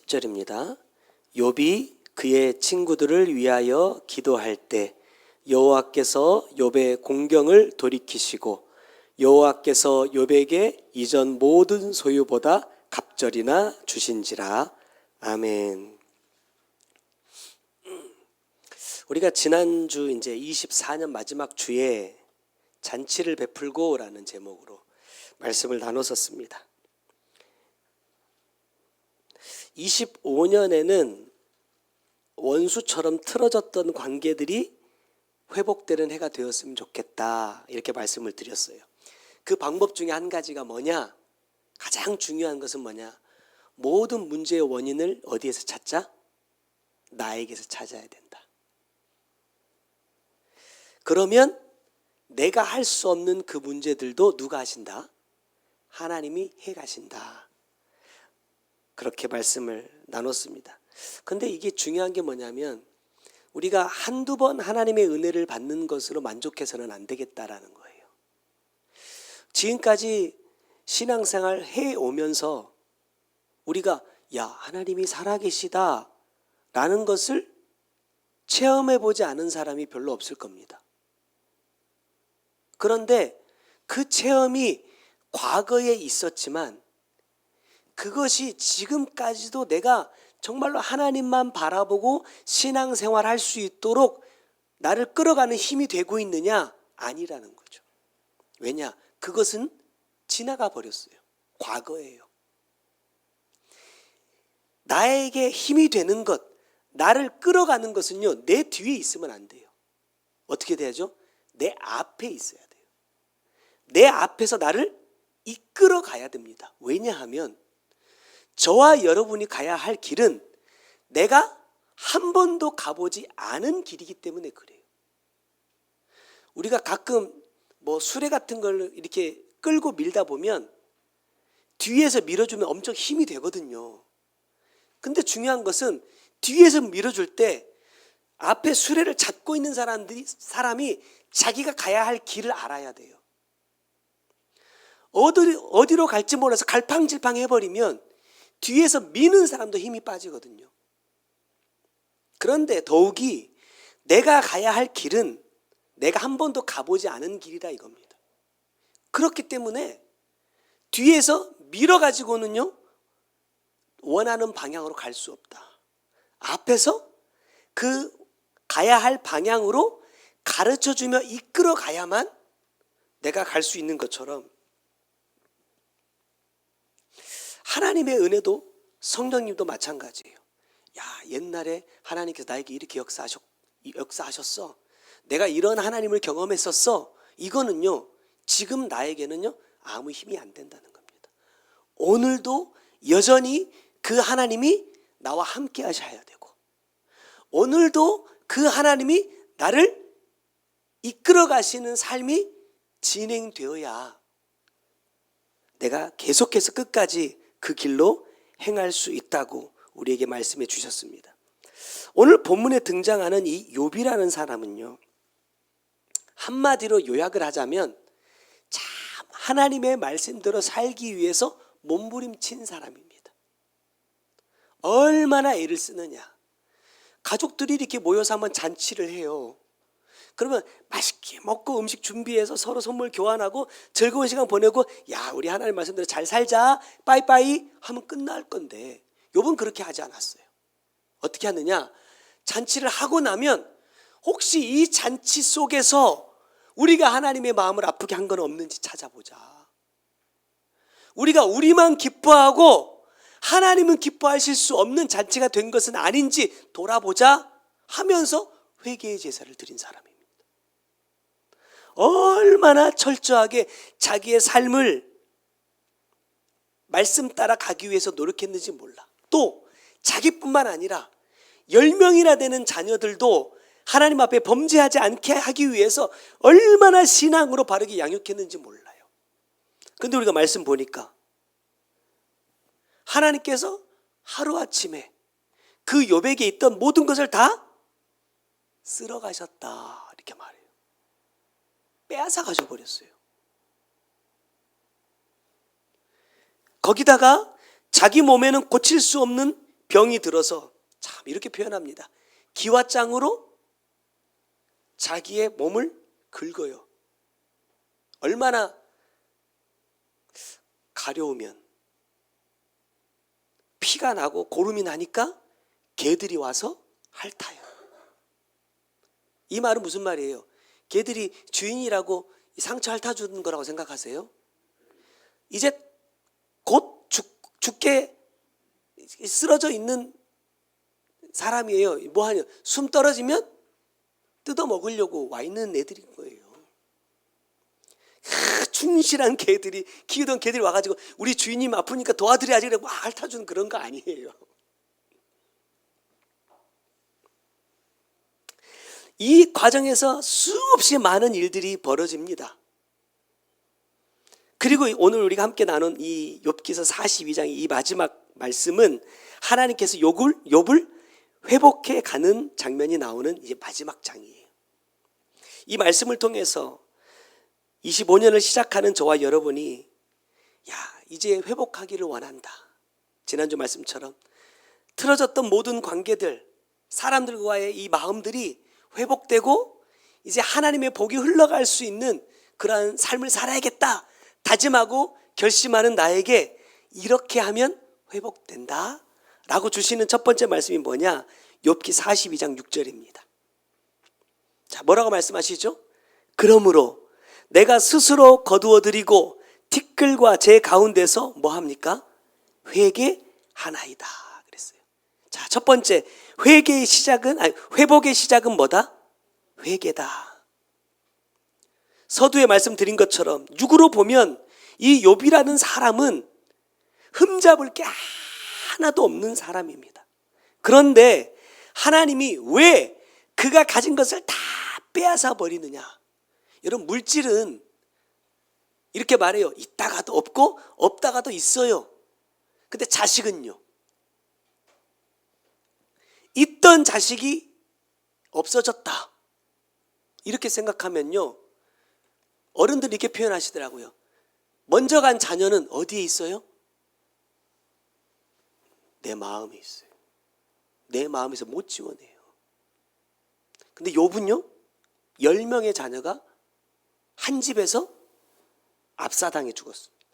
10절입니다. 욥이 그의 친구들을 위하여 기도할 때 여호와께서 욥의 공경을 돌이키시고 여호와께서 욥에게 이전 모든 소유보다 갑절이나 주신지라. 아멘. 우리가 지난주 이제 24년 마지막 주에 잔치를 베풀고라는 제목으로 말씀을 나눴었습니다. 25년에는 원수처럼 틀어졌던 관계들이 회복되는 해가 되었으면 좋겠다, 이렇게 말씀을 드렸어요. 그 방법 중에 한 가지가 뭐냐? 가장 중요한 것은 뭐냐? 모든 문제의 원인을 어디에서 찾자? 나에게서 찾아야 된다. 그러면 내가 할 수 없는 그 문제들도 누가 하신다? 하나님이 해가신다. 그렇게 말씀을 나눴습니다. 근데 이게 중요한 게 뭐냐면 우리가 한두 번 하나님의 은혜를 받는 것으로 만족해서는 안 되겠다라는 거예요. 지금까지 신앙생활 해오면서 우리가 하나님이 살아계시다 라는 것을 체험해보지 않은 사람이 별로 없을 겁니다. 그런데 그 체험이 과거에 있었지만 그것이 지금까지도 내가 정말로 하나님만 바라보고 신앙생활 할 수 있도록 나를 끌어가는 힘이 되고 있느냐? 아니라는 거죠. 왜냐? 그것은 지나가 버렸어요. 과거예요. 나에게 힘이 되는 것, 나를 끌어가는 것은요, 내 뒤에 있으면 안 돼요. 어떻게 돼야죠? 내 앞에 있어야 돼요. 내 앞에서 나를 이끌어 가야 됩니다. 왜냐하면 저와 여러분이 가야 할 길은 내가 한 번도 가보지 않은 길이기 때문에 그래요. 우리가 가끔 수레 같은 걸 이렇게 끌고 밀다 보면 뒤에서 밀어주면 엄청 힘이 되거든요. 근데 중요한 것은 뒤에서 밀어줄 때 앞에 수레를 잡고 있는 사람이 자기가 가야 할 길을 알아야 돼요. 어디로 갈지 몰라서 갈팡질팡 해버리면 뒤에서 미는 사람도 힘이 빠지거든요. 그런데 더욱이 내가 가야 할 길은 내가 한 번도 가보지 않은 길이다 이겁니다. 그렇기 때문에 뒤에서 밀어가지고는요, 원하는 방향으로 갈 수 없다. 앞에서 그 가야 할 방향으로 가르쳐주며 이끌어 가야만 내가 갈 수 있는 것처럼 하나님의 은혜도 성령님도 마찬가지예요. 옛날에 하나님께서 나에게 이렇게 역사하셨어. 내가 이런 하나님을 경험했었어. 이거는요, 지금 나에게는요, 아무 힘이 안 된다는 겁니다. 오늘도 여전히 그 하나님이 나와 함께 하셔야 되고, 오늘도 그 하나님이 나를 이끌어 가시는 삶이 진행되어야 내가 계속해서 끝까지 그 길로 행할 수 있다고 우리에게 말씀해 주셨습니다. 오늘 본문에 등장하는 이 욥이라는 사람은요, 한마디로 요약을 하자면 참 하나님의 말씀대로 살기 위해서 몸부림친 사람입니다. 얼마나 애를 쓰느냐. 가족들이 이렇게 모여서 한번 잔치를 해요. 그러면 맛있게 먹고 음식 준비해서 서로 선물 교환하고 즐거운 시간 보내고 우리 하나님 말씀대로 잘 살자 빠이빠이 하면 끝날 건데 욥은 그렇게 하지 않았어요. 어떻게 하느냐? 잔치를 하고 나면 혹시 이 잔치 속에서 우리가 하나님의 마음을 아프게 한 건 없는지 찾아보자. 우리가 우리만 기뻐하고 하나님은 기뻐하실 수 없는 잔치가 된 것은 아닌지 돌아보자 하면서 회개의 제사를 드린 사람입니다. 얼마나 철저하게 자기의 삶을 말씀 따라 가기 위해서 노력했는지 몰라. 또 자기뿐만 아니라 10명이나 되는 자녀들도 하나님 앞에 범죄하지 않게 하기 위해서 얼마나 신앙으로 바르게 양육했는지 몰라요. 근데 우리가 말씀 보니까 하나님께서 하루아침에 그 욥에게 있던 모든 것을 다 쓸어가셨다 이렇게 말해요. 빼앗아 가져버렸어요. 거기다가 자기 몸에는 고칠 수 없는 병이 들어서 참 이렇게 표현합니다. 기와장으로 자기의 몸을 긁어요. 얼마나 가려우면 피가 나고 고름이 나니까 개들이 와서 핥아요. 이 말은 무슨 말이에요? 개들이 주인이라고 상처 핥아주는 거라고 생각하세요? 이제 곧 죽게 쓰러져 있는 사람이에요. 뭐하냐? 숨 떨어지면 뜯어 먹으려고 와 있는 애들인 거예요. 충실한 개들이, 키우던 개들이 와가지고 우리 주인님 아프니까 도와드려야지 그러고 핥아주는 그런 거 아니에요. 이 과정에서 수없이 많은 일들이 벌어집니다. 그리고 오늘 우리가 함께 나눈 이 욥기서 42장의 이 마지막 말씀은 하나님께서 욥을 회복해 가는 장면이 나오는 이제 마지막 장이에요. 이 말씀을 통해서 25년을 시작하는 저와 여러분이 이제 회복하기를 원한다. 지난주 말씀처럼 틀어졌던 모든 관계들, 사람들과의 이 마음들이 회복되고 이제 하나님의 복이 흘러갈 수 있는 그러한 삶을 살아야겠다 다짐하고 결심하는 나에게 이렇게 하면 회복된다 라고 주시는 첫 번째 말씀이 뭐냐? 욥기 42장 6절입니다. 자, 뭐라고 말씀하시죠? 그러므로 내가 스스로 거두어드리고 티끌과 제 가운데서 뭐합니까? 회개하나이다 그랬어요. 자, 첫 번째 회복의 시작은 뭐다? 회개다. 서두에 말씀드린 것처럼 육으로 보면 이 욥이라는 사람은 흠잡을 게 하나도 없는 사람입니다. 그런데 하나님이 왜 그가 가진 것을 다 빼앗아 버리느냐? 여러분, 물질은 이렇게 말해요. 있다가도 없고 없다가도 있어요. 근데 자식은요? 있던 자식이 없어졌다 이렇게 생각하면요, 어른들이 이렇게 표현하시더라고요. 먼저 간 자녀는 어디에 있어요? 내 마음에 있어요. 내 마음에서 못 지워내요. 근데 욥은요, 10명의 자녀가 한 집에서 압사당해 죽었습니다.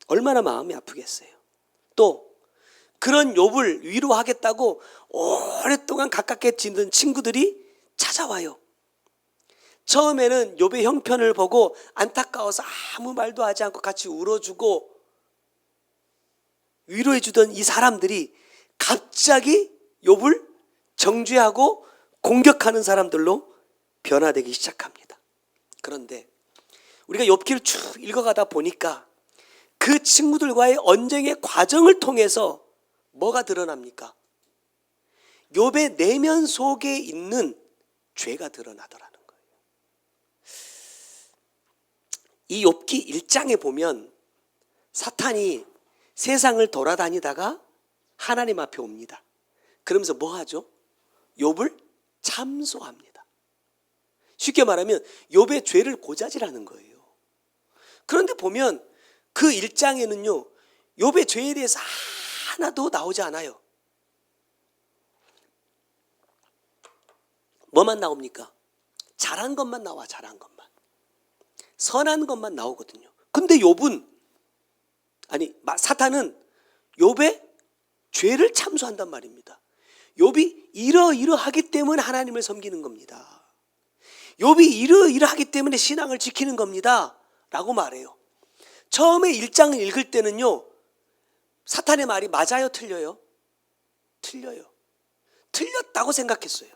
얼마나 마음이 아프겠어요. 또 그런 욥을 위로하겠다고 오랫동안 가깝게 지낸 친구들이 찾아와요. 처음에는 욥의 형편을 보고 안타까워서 아무 말도 하지 않고 같이 울어주고 위로해주던 이 사람들이 갑자기 욥을 정죄하고 공격하는 사람들로 변화되기 시작합니다. 그런데 우리가 욥기를 쭉 읽어가다 보니까 그 친구들과의 언쟁의 과정을 통해서 뭐가 드러납니까? 욥의 내면 속에 있는 죄가 드러나더라는 거예요. 이 욥기 1장에 보면 사탄이 세상을 돌아다니다가 하나님 앞에 옵니다. 그러면서 뭐 하죠? 욥을 참소합니다. 쉽게 말하면 욥의 죄를 고자질하는 거예요. 그런데 보면 그 1장에는요, 욥의 죄에 대해서 하나도 나오지 않아요. 뭐만 나옵니까? 잘한 것만 나와. 잘한 것만, 선한 것만 나오거든요. 근데 사탄은 욥의 죄를 참소한단 말입니다. 욥이 이러이러하기 때문에 하나님을 섬기는 겁니다. 욥이 이러이러하기 때문에 신앙을 지키는 겁니다 라고 말해요. 처음에 1장을 읽을 때는요, 사탄의 말이 맞아요? 틀려요? 틀려요. 틀렸다고 생각했어요.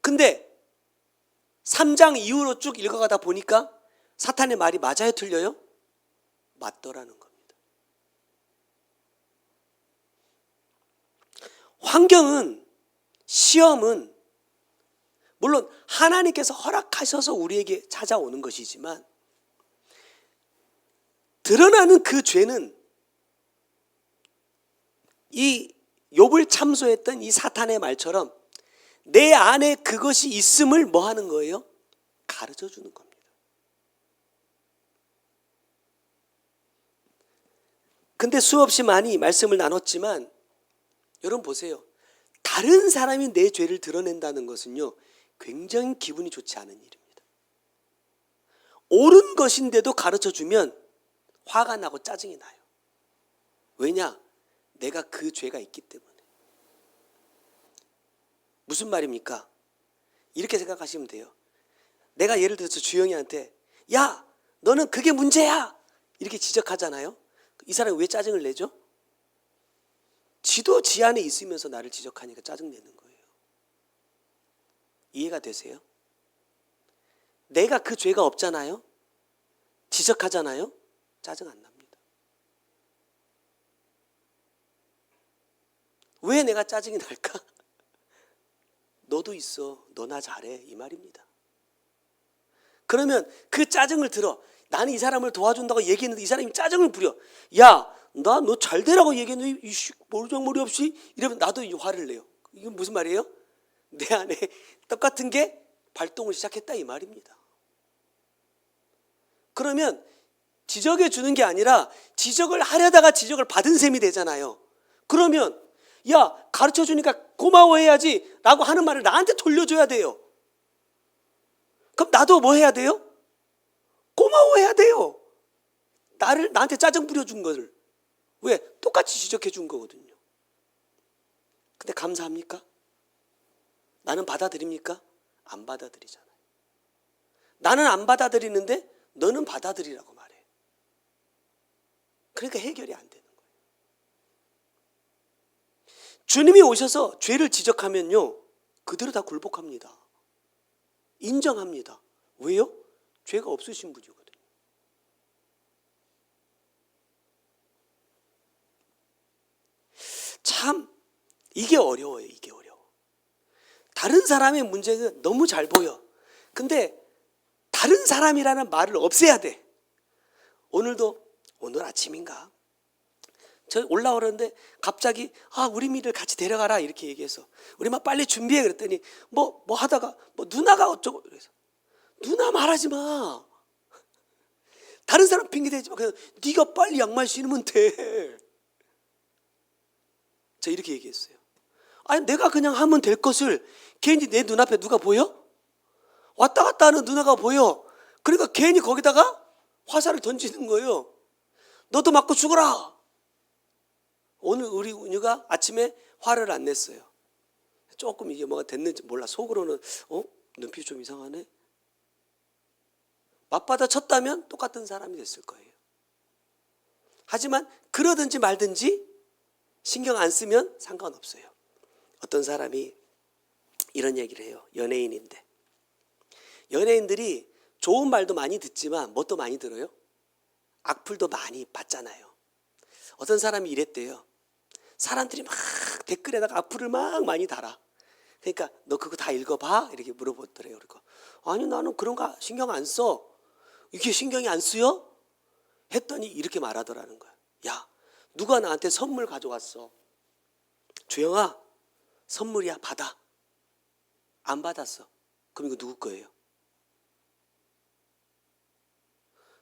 근데 3장 이후로 쭉 읽어가다 보니까 사탄의 말이 맞아요? 틀려요? 맞더라는 겁니다. 환경은, 시험은 물론 하나님께서 허락하셔서 우리에게 찾아오는 것이지만 드러나는 그 죄는 이 욥을 참소했던 이 사탄의 말처럼 내 안에 그것이 있음을 뭐 하는 거예요? 가르쳐 주는 겁니다. 근데 수없이 많이 말씀을 나눴지만 여러분 보세요. 다른 사람이 내 죄를 드러낸다는 것은요, 굉장히 기분이 좋지 않은 일입니다. 옳은 것인데도 가르쳐주면 화가 나고 짜증이 나요. 왜냐? 내가 그 죄가 있기 때문에. 무슨 말입니까? 이렇게 생각하시면 돼요. 내가 예를 들어서 주영이한테 야, 너는 그게 문제야! 이렇게 지적하잖아요. 이 사람이 왜 짜증을 내죠? 지도 지 안에 있으면서 나를 지적하니까 짜증내는 거예요. 이해가 되세요? 내가 그 죄가 없잖아요. 지적하잖아요. 짜증 안 납니다. 왜 내가 짜증이 날까? 너도 있어. 너나 잘해. 이 말입니다. 그러면 그 짜증을 들어. 나는 이 사람을 도와준다고 얘기했는데 이 사람이 짜증을 부려. 야, 나 너 잘 되라고 얘기했는데 이씨 머리 없이 이러면 나도 화를 내요. 이건 무슨 말이에요? 내 안에 똑같은 게 발동을 시작했다 이 말입니다. 그러면 지적해 주는 게 아니라 지적을 하려다가 지적을 받은 셈이 되잖아요. 그러면 야, 가르쳐 주니까 고마워해야지 라고 하는 말을 나한테 돌려줘야 돼요. 그럼 나도 뭐 해야 돼요? 고마워해야 돼요. 나한테 짜증 부려준 것을. 왜? 똑같이 지적해 준 거거든요. 근데 감사합니까? 나는 받아들입니까? 안 받아들이잖아요. 나는 안 받아들이는데 너는 받아들이라고 말해. 그러니까 해결이 안 되는 거예요. 주님이 오셔서 죄를 지적하면요, 그대로 다 굴복합니다. 인정합니다. 왜요? 죄가 없으신 분이거든요. 참 이게 어려워요. 이게 어려워. 다른 사람의 문제가 너무 잘 보여. 근데 다른 사람이라는 말을 없애야 돼. 오늘 아침인가 저 올라오는데 갑자기 우리 미를 같이 데려가라 이렇게 얘기해서 우리 막 빨리 준비해 그랬더니 뭐 하다가 누나가 어쩌고 그래서 누나 말하지 마. 다른 사람 핑계 대지 마. 그냥 네가 빨리 양말 신으면 돼. 저 이렇게 얘기했어요. 아니 내가 그냥 하면 될 것을 괜히 내 눈앞에 누가 보여? 왔다 갔다 하는 누나가 보여. 그러니까 괜히 거기다가 화살을 던지는 거예요. 너도 맞고 죽어라. 오늘 우리 은유가 아침에 화를 안 냈어요. 조금 이게 뭐가 됐는지 몰라. 속으로는 눈빛이 좀 이상하네. 맞받아 쳤다면 똑같은 사람이 됐을 거예요. 하지만 그러든지 말든지 신경 안 쓰면 상관없어요. 어떤 사람이 이런 얘기를 해요. 연예인인데. 연예인들이 좋은 말도 많이 듣지만 뭣도 많이 들어요? 악플도 많이 받잖아요. 어떤 사람이 이랬대요. 사람들이 막 댓글에다가 악플을 막 많이 달아. 그러니까 너 그거 다 읽어봐? 이렇게 물어보더래요. 그러니까 아니 나는 그런 거 신경 안 써. 이게 신경이 안 쓰여? 했더니 이렇게 말하더라는 거야. 야, 누가 나한테 선물 가져왔어. 주영아, 선물이야. 받아. 안 받았어. 그럼 이거 누구 거예요?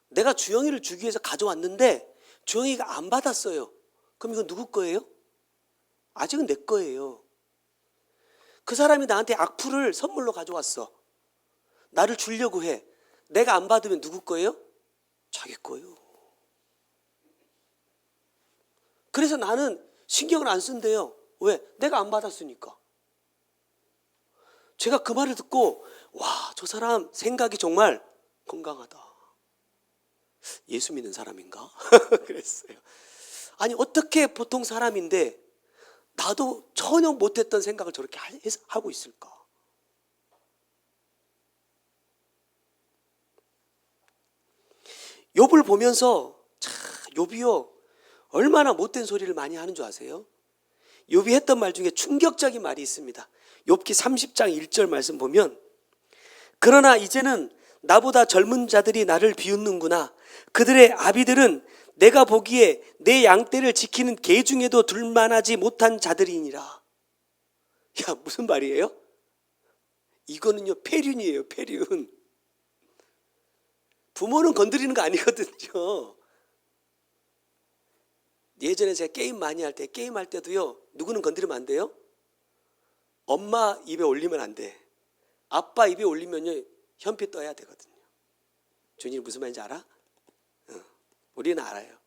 내가 주영이를 주기 위해서 가져왔는데 주영이가 안 받았어요. 그럼 이건 누구 거예요? 아직은 내 거예요. 그 사람이 나한테 악플을 선물로 가져왔어. 나를 주려고 해. 내가 안 받으면 누구 거예요? 자기 거예요. 그래서 나는 신경을 안 쓴대요. 왜? 내가 안 받았으니까. 제가 그 말을 듣고 와, 저 사람 생각이 정말 건강하다. 예수 믿는 사람인가? 그랬어요. 아니 어떻게 보통 사람인데 나도 전혀 못했던 생각을 저렇게 하고 있을까? 욥을 보면서 욥이요 얼마나 못된 소리를 많이 하는 줄 아세요? 욥이 했던 말 중에 충격적인 말이 있습니다. 욥기 30장 1절 말씀 보면 그러나 이제는 나보다 젊은 자들이 나를 비웃는구나. 그들의 아비들은 내가 보기에 내 양떼를 지키는 개 중에도 둘만하지 못한 자들이니라. 야, 무슨 말이에요? 이거는요 폐륜이에요. 폐륜. 부모는 건드리는 거 아니거든요. 예전에 제가 게임 많이 할 때, 게임할 때도요, 누구는 건드리면 안 돼요? 엄마 입에 올리면 안 돼. 아빠 입에 올리면요, 현피 떠야 되거든요. 준이 무슨 말인지 알아? 우리는 알아요.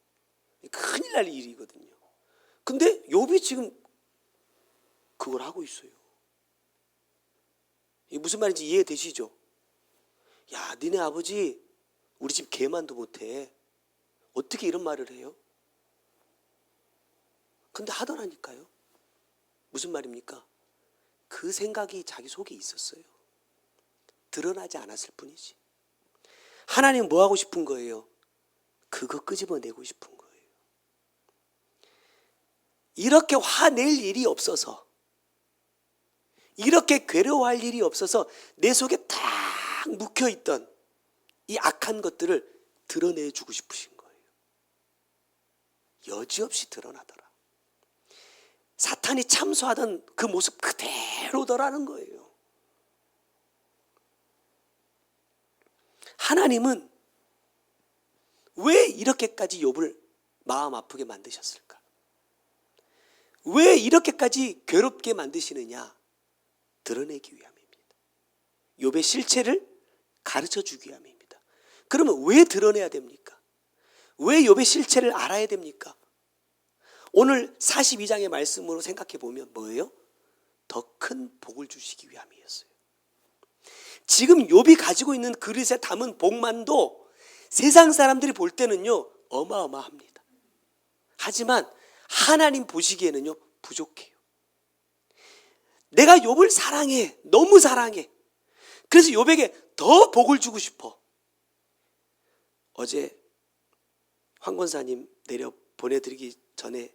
큰일 날 일이거든요. 근데 욥이 지금 그걸 하고 있어요. 이게 무슨 말인지 이해되시죠? 야, 니네 아버지 우리 집 개만도 못해. 어떻게 이런 말을 해요? 근데 하더라니까요. 무슨 말입니까? 그 생각이 자기 속에 있었어요. 드러나지 않았을 뿐이지. 하나님 뭐 하고 싶은 거예요? 그거 끄집어내고 싶은 거예요. 이렇게 화낼 일이 없어서, 이렇게 괴로워할 일이 없어서 내 속에 딱 묵혀있던 이 악한 것들을 드러내주고 싶으신 거예요. 여지없이 드러나더라. 사탄이 참소하던 그 모습 그대로더라는 거예요. 하나님은 왜 이렇게까지 욥을 마음 아프게 만드셨을까? 왜 이렇게까지 괴롭게 만드시느냐? 드러내기 위함입니다. 욥의 실체를 가르쳐주기 위함입니다. 그러면 왜 드러내야 됩니까? 왜 욥의 실체를 알아야 됩니까? 오늘 42장의 말씀으로 생각해 보면 뭐예요? 더 큰 복을 주시기 위함이었어요. 지금 욥이 가지고 있는 그릇에 담은 복만도 세상 사람들이 볼 때는요, 어마어마합니다. 하지만 하나님 보시기에는요, 부족해요. 내가 욥을 사랑해. 너무 사랑해. 그래서 욥에게 더 복을 주고 싶어. 어제 황 권사님 내려 보내드리기 전에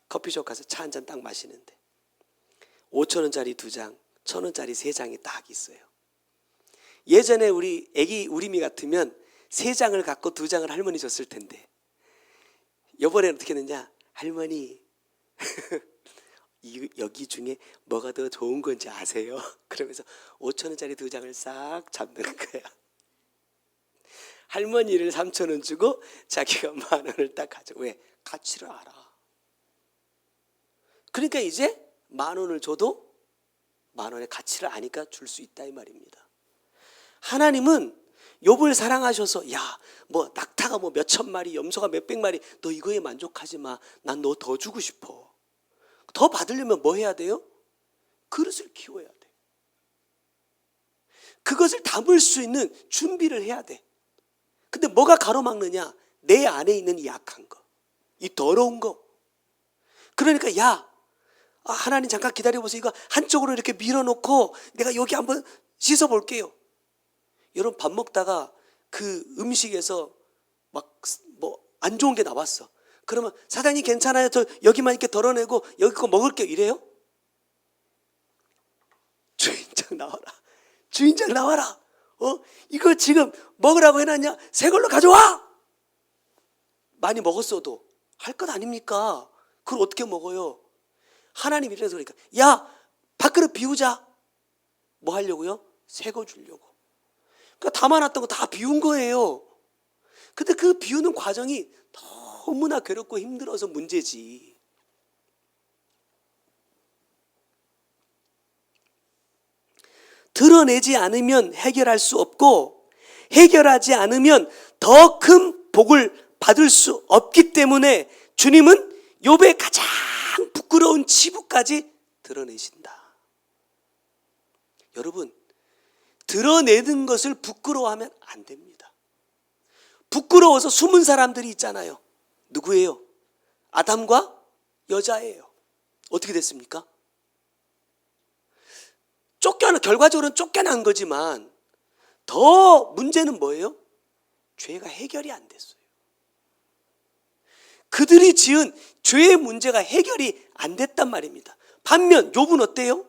커피숍 가서 차 한 잔 딱 마시는데 5,000원짜리 2장, 1,000원짜리 3장이 딱 있어요. 예전에 우리 애기 우리미 같으면 3장을 갖고 2장을 할머니 줬을 텐데, 이번에는 어떻게 했느냐? 할머니 여기 중에 뭐가 더 좋은 건지 아세요? 그러면서 5,000원짜리 2장을 싹 잡는 거야. 할머니를 3,000원 주고 자기가 10,000원을 딱 가져. 왜? 가치를 알아. 그러니까 이제 10,000원을 줘도 10,000원의 가치를 아니까 줄 수 있다 이 말입니다. 하나님은 욥을 사랑하셔서, 야, 뭐 낙타가 뭐 몇천 마리, 염소가 몇백 마리, 너 이거에 만족하지 마. 난 너 더 주고 싶어. 더 받으려면 뭐 해야 돼요? 그릇을 키워야 돼. 그것을 담을 수 있는 준비를 해야 돼. 근데 뭐가 가로막느냐? 내 안에 있는 이 약한 거, 이 더러운 거. 그러니까 야, 하나님 잠깐 기다려보세요. 이거 한쪽으로 이렇게 밀어놓고 내가 여기 한번 씻어볼게요. 여러분, 밥 먹다가 그 음식에서 막 뭐 안 좋은 게 나왔어. 그러면 사장님 괜찮아요? 저 여기만 이렇게 덜어내고 여기 거 먹을게요. 이래요? 주인장 나와라. 주인장 나와라. 이거 지금 먹으라고 해놨냐? 새 걸로 가져와. 많이 먹었어도 할 것 아닙니까? 그걸 어떻게 먹어요? 하나님 이래서 그러니까, 야, 밥그릇 비우자. 뭐 하려고요? 새 거 주려고. 그러니까 담아놨던 거 다 비운 거예요. 근데 그 비우는 과정이 너무나 괴롭고 힘들어서 문제지. 드러내지 않으면 해결할 수 없고, 해결하지 않으면 더 큰 복을 받을 수 없기 때문에 주님은 욥의 가장 부끄러운 치부까지 드러내신다. 여러분, 드러내는 것을 부끄러워하면 안 됩니다. 부끄러워서 숨은 사람들이 있잖아요. 누구예요? 아담과 여자예요. 어떻게 됐습니까? 결과적으로는 쫓겨난 거지만 더 문제는 뭐예요? 죄가 해결이 안 됐어요. 그들이 지은 죄의 문제가 해결이 안 됐단 말입니다. 반면 욥은 어때요?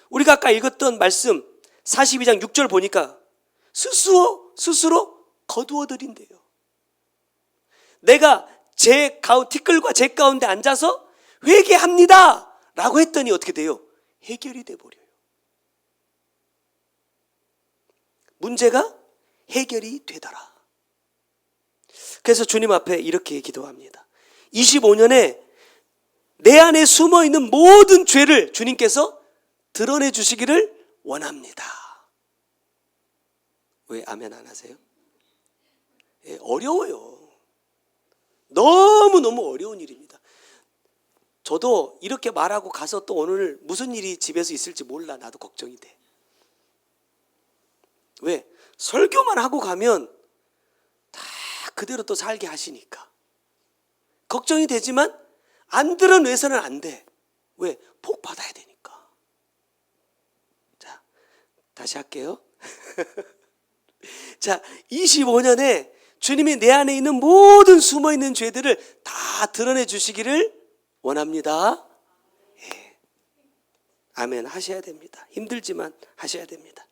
우리가 아까 읽었던 말씀 42장 6절 보니까 스스로 거두어들인대요. 내가 티끌과 제 가운데 앉아서 회개합니다 라고 했더니 어떻게 돼요? 해결이 돼버려요. 문제가 해결이 되더라. 그래서 주님 앞에 이렇게 기도합니다. 25년에 내 안에 숨어있는 모든 죄를 주님께서 드러내 주시기를 원합니다. 왜 아멘 안 하세요? 예, 어려워요. 너무너무 어려운 일입니다. 저도 이렇게 말하고 가서 또 오늘 무슨 일이 집에서 있을지 몰라. 나도 걱정이 돼. 왜? 설교만 하고 가면 다 그대로 또 살게 하시니까 걱정이 되지만 안 드러내서는 안 돼. 왜? 복 받아야 되니까. 자, 다시 할게요. 자, 25년에 주님이 내 안에 있는 모든 숨어있는 죄들을 다 드러내 주시기를 원합니다. 예. 아멘 하셔야 됩니다. 힘들지만 하셔야 됩니다.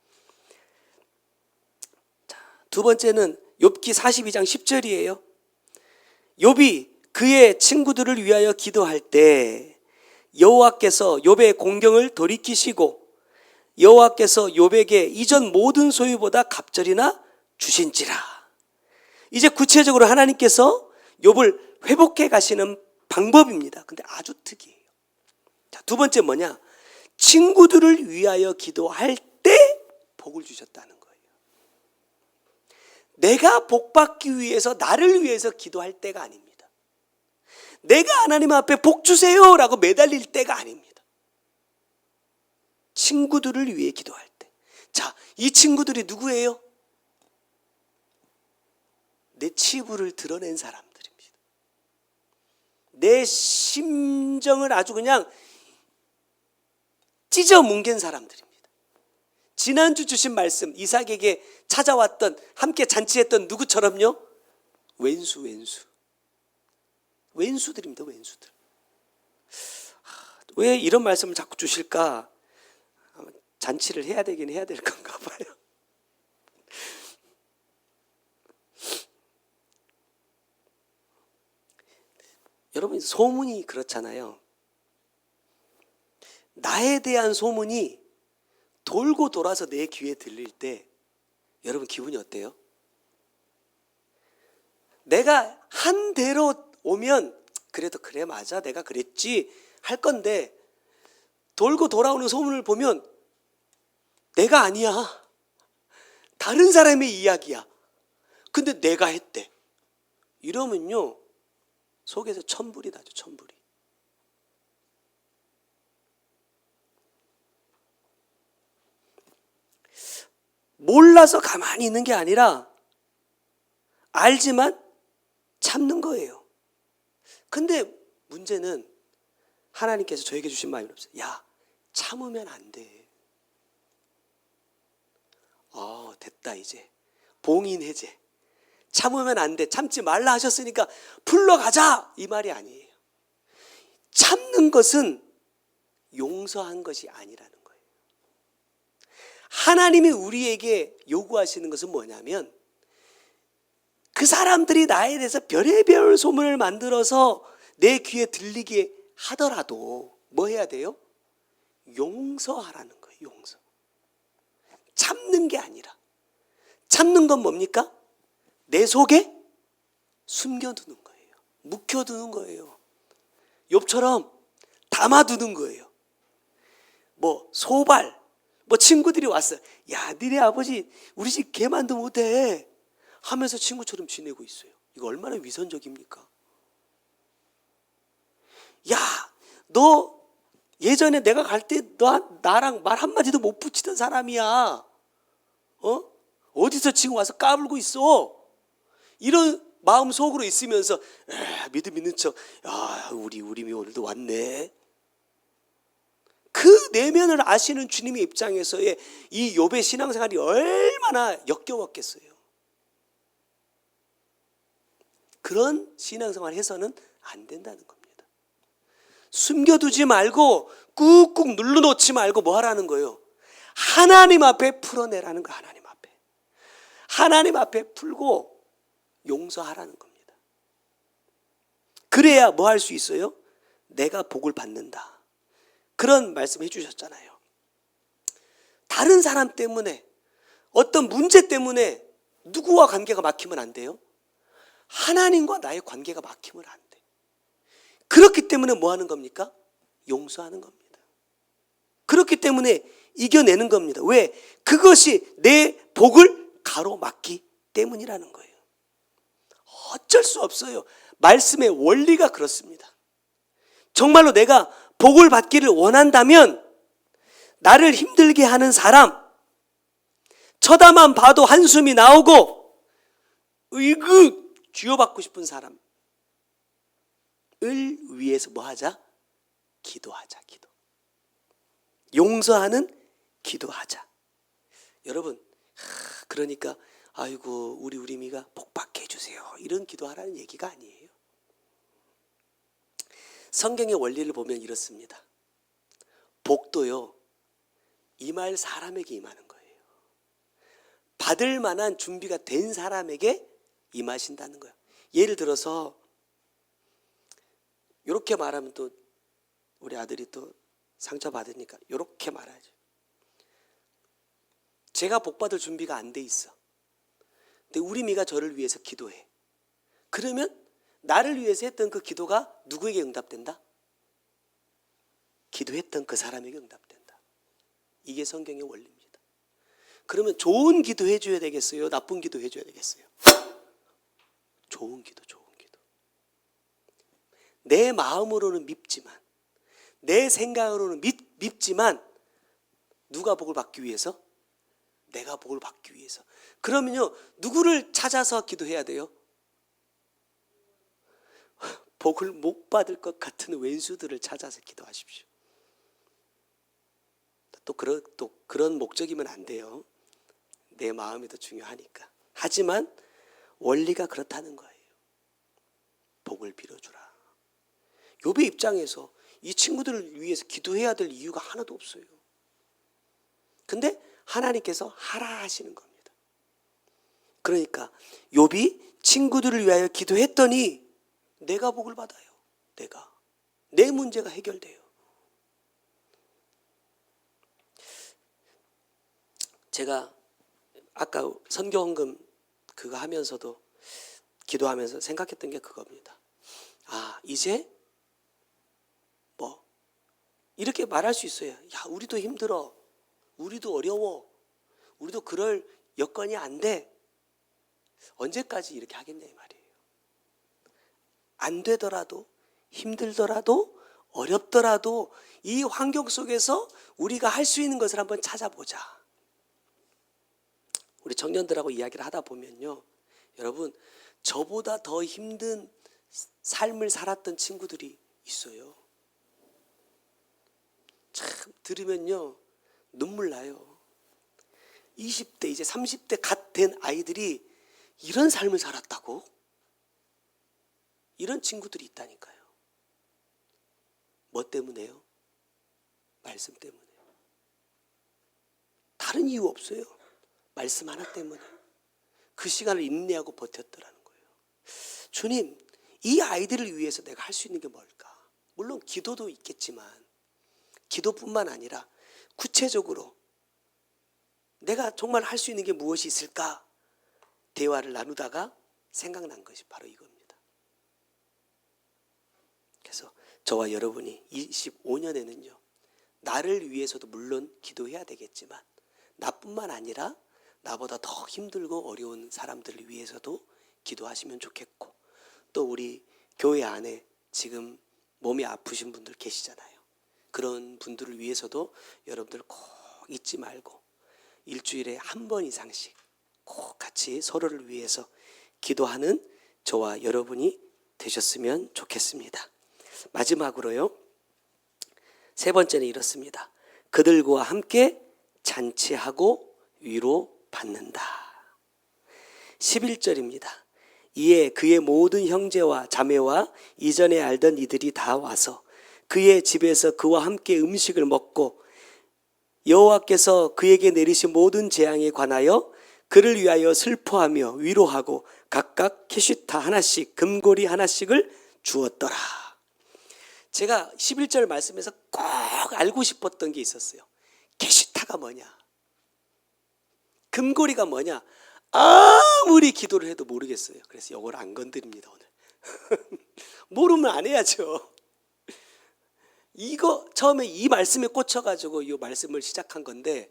자, 두 번째는 욥기 42장 10절이에요. 욥이 그의 친구들을 위하여 기도할 때 여호와께서 욥의 공경을 돌이키시고 여호와께서 욥에게 이전 모든 소유보다 갑절이나 주신지라. 이제 구체적으로 하나님께서 욥을 회복해 가시는 방법입니다. 근데 아주 특이해요. 자, 두 번째 뭐냐? 친구들을 위하여 기도할 때 복을 주셨다는 거예요. 내가 복받기 위해서 나를 위해서 기도할 때가 아닙니다. 내가 하나님 앞에 복 주세요라고 매달릴 때가 아닙니다. 친구들을 위해 기도할 때. 자, 이 친구들이 누구예요? 내 치부를 드러낸 사람들입니다. 내 심정을 아주 그냥 찢어 뭉갠 사람들입니다. 지난주 주신 말씀, 이삭에게 찾아왔던 함께 잔치했던 누구처럼요? 왼수들입니다. 왼수들. 왜 이런 말씀을 자꾸 주실까? 잔치를 해야 되긴 해야 될 건가 봐요. 여러분, 소문이 그렇잖아요. 나에 대한 소문이 돌고 돌아서 내 귀에 들릴 때 여러분 기분이 어때요? 내가 한 대로 오면 그래도 그래 맞아 내가 그랬지 할 건데 돌고 돌아오는 소문을 보면 내가 아니야. 다른 사람의 이야기야. 근데 내가 했대. 이러면요 속에서 천불이 나죠. 천불이. 몰라서 가만히 있는 게 아니라 알지만 참는 거예요. 근데 문제는 하나님께서 저에게 주신 마음이 없어요. 야, 참으면 안 돼. 됐다 이제. 봉인 해제. 참으면 안 돼. 참지 말라 하셨으니까 풀러가자. 이 말이 아니에요. 참는 것은 용서한 것이 아니라는 거예요. 하나님이 우리에게 요구하시는 것은 뭐냐면 그 사람들이 나에 대해서 별의별 소문을 만들어서 내 귀에 들리게 하더라도 뭐 해야 돼요? 용서하라는 거예요. 용서. 참는 게 아니라. 참는 건 뭡니까? 내 속에 숨겨두는 거예요. 묵혀두는 거예요. 욥처럼 담아두는 거예요. 소발, 친구들이 왔어. 야, 니네 아버지 우리 집 개만도 못해 하면서 친구처럼 지내고 있어요. 이거 얼마나 위선적입니까? 야, 너 예전에 내가 갈 때 너 나랑 말 한마디도 못 붙이던 사람이야. 어디서 지금 와서 까불고 있어? 이런 마음 속으로 있으면서 믿는 척. 야, 우리 오늘도 왔네. 그 내면을 아시는 주님의 입장에서의 이 욥의 신앙생활이 얼마나 역겨웠겠어요. 그런 신앙생활 해서는 안 된다는 겁니다. 숨겨두지 말고 꾹꾹 눌러놓지 말고 뭐 하라는 거예요? 하나님 앞에 풀어내라는 거예요. 하나님 앞에 풀고 용서하라는 겁니다. 그래야 뭐 할 수 있어요? 내가 복을 받는다. 그런 말씀 해주셨잖아요. 다른 사람 때문에 어떤 문제 때문에 누구와 관계가 막히면 안 돼요? 하나님과 나의 관계가 막히면 안 돼. 그렇기 때문에 뭐 하는 겁니까? 용서하는 겁니다. 그렇기 때문에 이겨내는 겁니다. 왜? 그것이 내 복을 가로막기 때문이라는 거예요. 어쩔 수 없어요. 말씀의 원리가 그렇습니다. 정말로 내가 복을 받기를 원한다면 나를 힘들게 하는 사람, 쳐다만 봐도 한숨이 나오고 으이그 쥐어받고 싶은 사람을 위해서 뭐 하자? 기도하자. 기도. 용서하는 기도하자. 여러분, 그러니까 아이고 우리 미가 복 받게 해주세요 이런 기도하라는 얘기가 아니에요. 성경의 원리를 보면 이렇습니다. 복도요, 임할 사람에게 임하는 거예요. 받을 만한 준비가 된 사람에게 임하신다는 거예요. 예를 들어서 이렇게 말하면 또 우리 아들이 또 상처받으니까 이렇게 말하죠. 제가 복 받을 준비가 안 돼 있어. 근데 우리 미가 저를 위해서 기도해. 그러면 나를 위해서 했던 그 기도가 누구에게 응답된다? 기도했던 그 사람에게 응답된다. 이게 성경의 원리입니다. 그러면 좋은 기도 해줘야 되겠어요? 나쁜 기도 해줘야 되겠어요? 좋은 기도. 내 마음으로는 밉지만, 내 생각으로는 밉지만 누가 복을 받기 위해서? 내가 복을 받기 위해서. 그러면요, 누구를 찾아서 기도해야 돼요? 복을 못 받을 것 같은 왼수들을 찾아서 기도하십시오. 또 그런 목적이면 안 돼요. 내 마음이 더 중요하니까. 하지만 원리가 그렇다는 거예요. 복을 빌어주라. 욥의 입장에서 이 친구들을 위해서 기도해야 될 이유가 하나도 없어요. 근데 하나님께서 하라 하시는 겁니다. 그러니까 욥이 친구들을 위하여 기도했더니 내가 복을 받아요. 내 문제가 해결돼요. 제가 아까 선교헌금 그거 하면서도 기도하면서 생각했던 게 그겁니다. 이제 뭐 이렇게 말할 수 있어요. 야, 우리도 힘들어. 우리도 어려워. 우리도 그럴 여건이 안 돼. 언제까지 이렇게 하겠냐 이 말이에요. 안 되더라도, 힘들더라도, 어렵더라도 이 환경 속에서 우리가 할 수 있는 것을 한번 찾아보자. 우리 청년들하고 이야기를 하다 보면요, 여러분, 저보다 더 힘든 삶을 살았던 친구들이 있어요. 참 들으면요 눈물 나요. 20대 이제 30대 갓 된 아이들이 이런 삶을 살았다고? 이런 친구들이 있다니까요. 뭐 때문에요? 말씀 때문에요. 다른 이유 없어요. 말씀 하나 때문에 그 시간을 인내하고 버텼더라는 거예요. 주님, 이 아이들을 위해서 내가 할 수 있는 게 뭘까? 물론 기도도 있겠지만 기도뿐만 아니라 구체적으로 내가 정말 할 수 있는 게 무엇이 있을까? 대화를 나누다가 생각난 것이 바로 이겁니다. 그래서 저와 여러분이 25년에는요, 나를 위해서도 물론 기도해야 되겠지만 나뿐만 아니라 나보다 더 힘들고 어려운 사람들을 위해서도 기도하시면 좋겠고, 또 우리 교회 안에 지금 몸이 아프신 분들 계시잖아요. 그런 분들을 위해서도 여러분들 꼭 잊지 말고 일주일에 한 번 이상씩 꼭 같이 서로를 위해서 기도하는 저와 여러분이 되셨으면 좋겠습니다. 마지막으로요, 세 번째는 이렇습니다. 그들과 함께 잔치하고 위로받는다. 11절입니다. 이에 그의 모든 형제와 자매와 이전에 알던 이들이 다 와서 그의 집에서 그와 함께 음식을 먹고 여호와께서 그에게 내리신 모든 재앙에 관하여 그를 위하여 슬퍼하며 위로하고 각각 캐시타 하나씩 금고리 하나씩을 주었더라. 제가 11절 말씀에서 꼭 알고 싶었던 게 있었어요. 캐시타가 뭐냐? 금고리가 뭐냐? 아무리 기도를 해도 모르겠어요. 그래서 이걸 안 건드립니다 오늘. 모르면 안 해야죠. 이거 처음에 이 말씀에 꽂혀가지고 이 말씀을 시작한 건데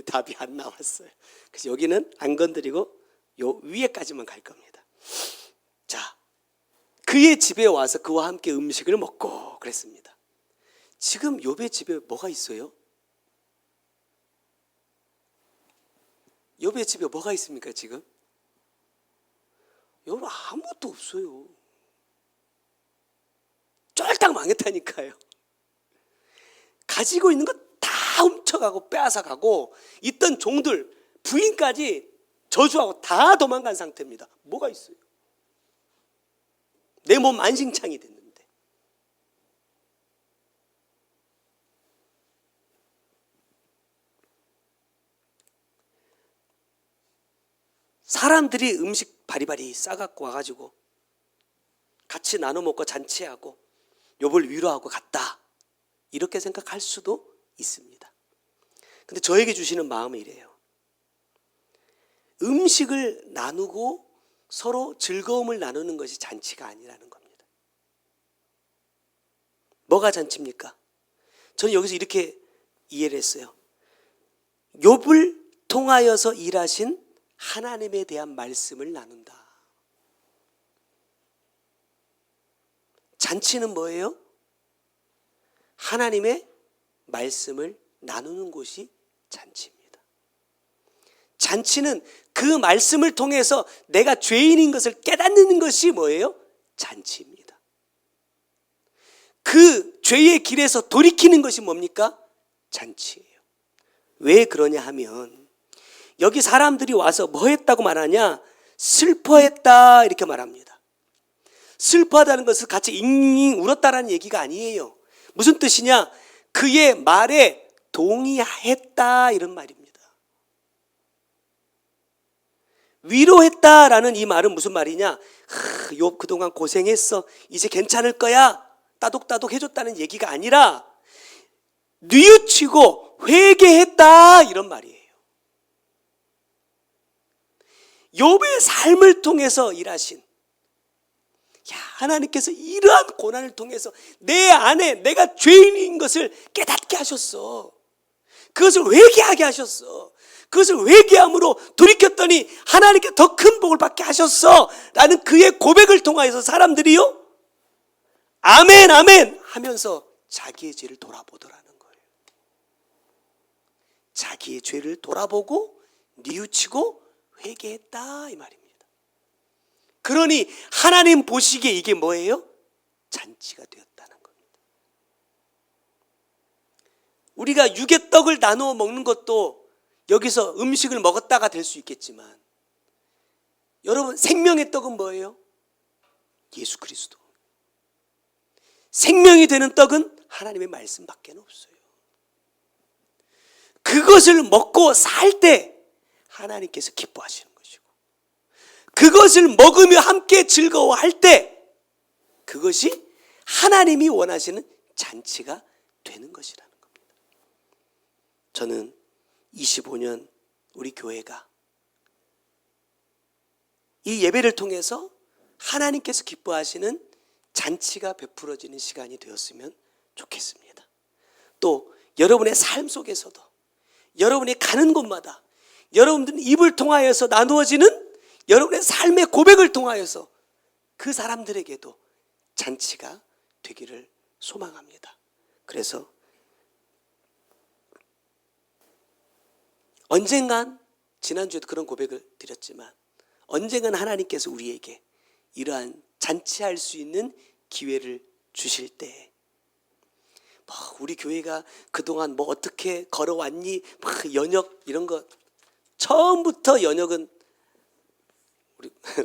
답이 안 나왔어요. 그래서 여기는 안 건드리고 요 위에까지만 갈 겁니다. 자, 그의 집에 와서 그와 함께 음식을 먹고 그랬습니다. 지금 욥의 집에 뭐가 있어요? 욥의 집에 뭐가 있습니까 지금? 욥은 아무것도 없어요. 쫄딱 망했다니까요. 가지고 있는 거 다 훔쳐가고 빼앗아가고 있던 종들 부인까지 저주하고 다 도망간 상태입니다. 뭐가 있어요? 내 몸 만신창이 됐는데. 사람들이 음식 바리바리 싸갖고 와가지고 같이 나눠 먹고 잔치하고 욥을 위로하고 갔다, 이렇게 생각할 수도 있습니다. 근데 저에게 주시는 마음은 이래요. 음식을 나누고 서로 즐거움을 나누는 것이 잔치가 아니라는 겁니다. 뭐가 잔치입니까? 저는 여기서 이렇게 이해를 했어요. 욥을 통하여서 일하신 하나님에 대한 말씀을 나눈다. 잔치는 뭐예요? 하나님의 말씀을 나누는 곳이 잔치입니다. 잔치는 그 말씀을 통해서 내가 죄인인 것을 깨닫는 것이 뭐예요? 잔치입니다. 그 죄의 길에서 돌이키는 것이 뭡니까? 잔치예요. 왜 그러냐 하면 여기 사람들이 와서 뭐 했다고 말하냐? 슬퍼했다, 이렇게 말합니다. 슬퍼하다는 것은 같이 잉잉 울었다라는 얘기가 아니에요. 무슨 뜻이냐? 그의 말에 동의했다, 이런 말입니다. 위로했다라는 이 말은 무슨 말이냐? 욥 그동안 고생했어, 이제 괜찮을 거야, 따독따독 해줬다는 얘기가 아니라 뉘우치고 회개했다, 이런 말이에요. 욥의 삶을 통해서 일하신, 하나님께서 이러한 고난을 통해서 내 안에 내가 죄인인 것을 깨닫게 하셨어. 그것을 회개하게 하셨어. 그것을 회개함으로 돌이켰더니 하나님께 더 큰 복을 받게 하셨어 라는 그의 고백을 통하여서 사람들이요, 아멘 아멘 하면서 자기의 죄를 돌아보더라는 거예요. 자기의 죄를 돌아보고 뉘우치고 회개했다, 이 말입니다. 그러니 하나님 보시기에 이게 뭐예요? 잔치가 되었다는 겁니다. 우리가 육의 떡을 나누어 먹는 것도 여기서 음식을 먹었다가 될 수 있겠지만, 여러분, 생명의 떡은 뭐예요? 예수 그리스도. 생명이 되는 떡은 하나님의 말씀밖에 없어요. 그것을 먹고 살 때 하나님께서 기뻐하시는 것이고, 그것을 먹으며 함께 즐거워할 때 그것이 하나님이 원하시는 잔치가 되는 것이라는 겁니다. 저는 25년 우리 교회가 이 예배를 통해서 하나님께서 기뻐하시는 잔치가 베풀어지는 시간이 되었으면 좋겠습니다. 또 여러분의 삶 속에서도, 여러분이 가는 곳마다 여러분들은 입을 통하여서 나누어지는 여러분의 삶의 고백을 통하여서 그 사람들에게도 잔치가 되기를 소망합니다. 그래서 언젠간, 지난주에도 그런 고백을 드렸지만, 언젠간 하나님께서 우리에게 이러한 잔치할 수 있는 기회를 주실 때, 우리 교회가 그동안 뭐 어떻게 걸어왔니, 연역 이런 거, 처음부터 연역은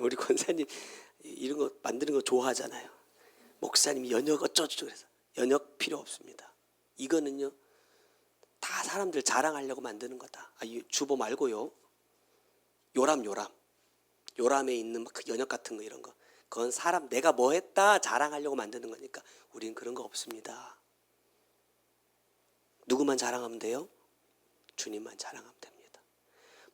우리 권사님 이런 거 만드는 거 좋아하잖아요. 목사님이 연역 어쩌죠, 그래서 연역 필요 없습니다. 이거는요 다 사람들 자랑하려고 만드는 거다. 주보 말고요, 요람에 있는 그 연역 같은 거, 이런 거, 그건 사람 내가 뭐 했다 자랑하려고 만드는 거니까 우리는 그런 거 없습니다. 누구만 자랑하면 돼요? 주님만 자랑하면 됩니다.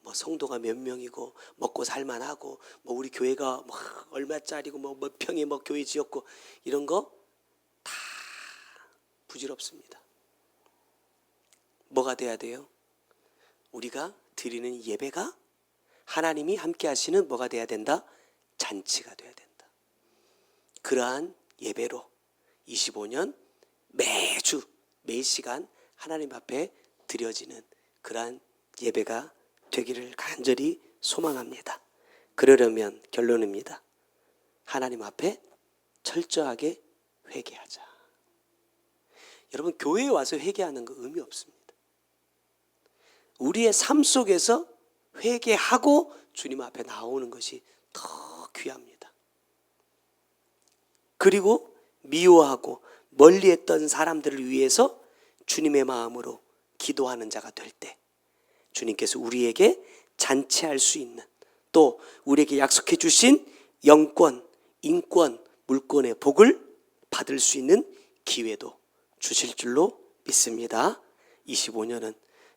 뭐 성도가 몇 명이고 먹고 살만하고 뭐 우리 교회가 뭐 얼마짜리고 뭐 몇 평에 뭐 교회 지었고 이런 거 다 부질없습니다. 뭐가 돼야 돼요? 우리가 드리는 예배가 하나님이 함께 하시는 뭐가 돼야 된다? 잔치가 돼야 된다. 그러한 예배로 25년 매주 매시간 하나님 앞에 드려지는 그러한 예배가 되기를 간절히 소망합니다. 그러려면 결론입니다. 하나님 앞에 철저하게 회개하자. 여러분, 교회에 와서 회개하는 거 의미 없습니다. 우리의 삶 속에서 회개하고 주님 앞에 나오는 것이 더 귀합니다. 그리고 미워하고 멀리했던 사람들을 위해서 주님의 마음으로 기도하는 자가 될 때 주님께서 우리에게 잔치할 수 있는, 또 우리에게 약속해 주신 영권, 인권, 물권의 복을 받을 수 있는 기회도 주실 줄로 믿습니다. 25년은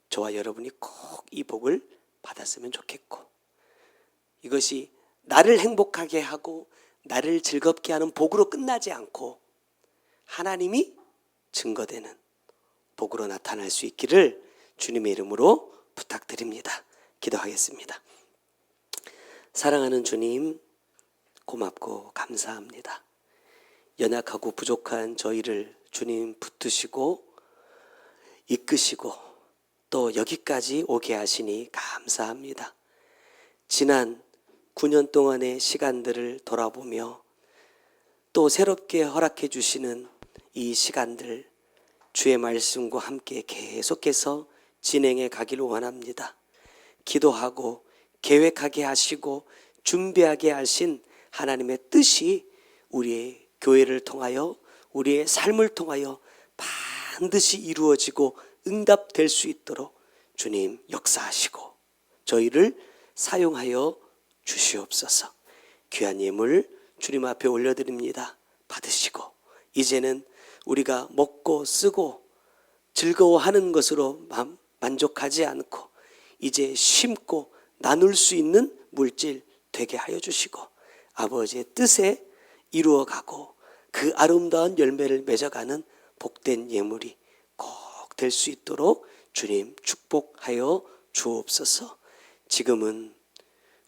저와 여러분이 꼭 이 복을 받았으면 좋겠고, 이것이 나를 행복하게 하고 나를 즐겁게 하는 복으로 끝나지 않고 하나님이 증거되는 복으로 나타날 수 있기를 주님의 이름으로 부탁드립니다. 기도하겠습니다. 사랑하는 주님, 고맙고 감사합니다. 연약하고 부족한 저희를 주님 붙드시고 이끄시고 또 여기까지 오게 하시니 감사합니다. 지난 9년 동안의 시간들을 돌아보며 또 새롭게 허락해 주시는 이 시간들, 주의 말씀과 함께 계속해서 진행해 가기를 원합니다. 기도하고 계획하게 하시고 준비하게 하신 하나님의 뜻이 우리의 교회를 통하여, 우리의 삶을 통하여 반드시 이루어지고 응답될 수 있도록 주님 역사하시고 저희를 사용하여 주시옵소서. 귀한 예물 주님 앞에 올려드립니다. 받으시고 이제는 우리가 먹고 쓰고 즐거워하는 것으로 만족하지 않고 이제 심고 나눌 수 있는 물질 되게 하여 주시고 아버지의 뜻에 이루어가고 그 아름다운 열매를 맺어가는 복된 예물이 꼭 될 수 있도록 주님 축복하여 주옵소서. 지금은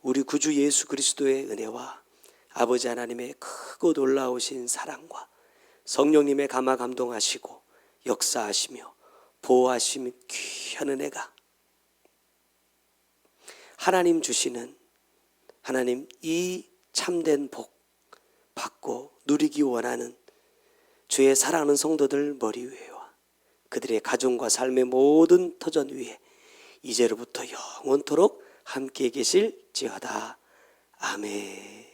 우리 구주 예수 그리스도의 은혜와 아버지 하나님의 크고 놀라우신 사랑과 성령님의 감화 감동하시고 역사하시며 보호하시는 귀한 은혜가 하나님 주시는, 하나님 이 참된 복 받고 누리기 원하는 주의 사랑하는 성도들 머리 위에와 그들의 가정과 삶의 모든 터전 위에 이제로부터 영원토록 함께 계실지어다. 아멘.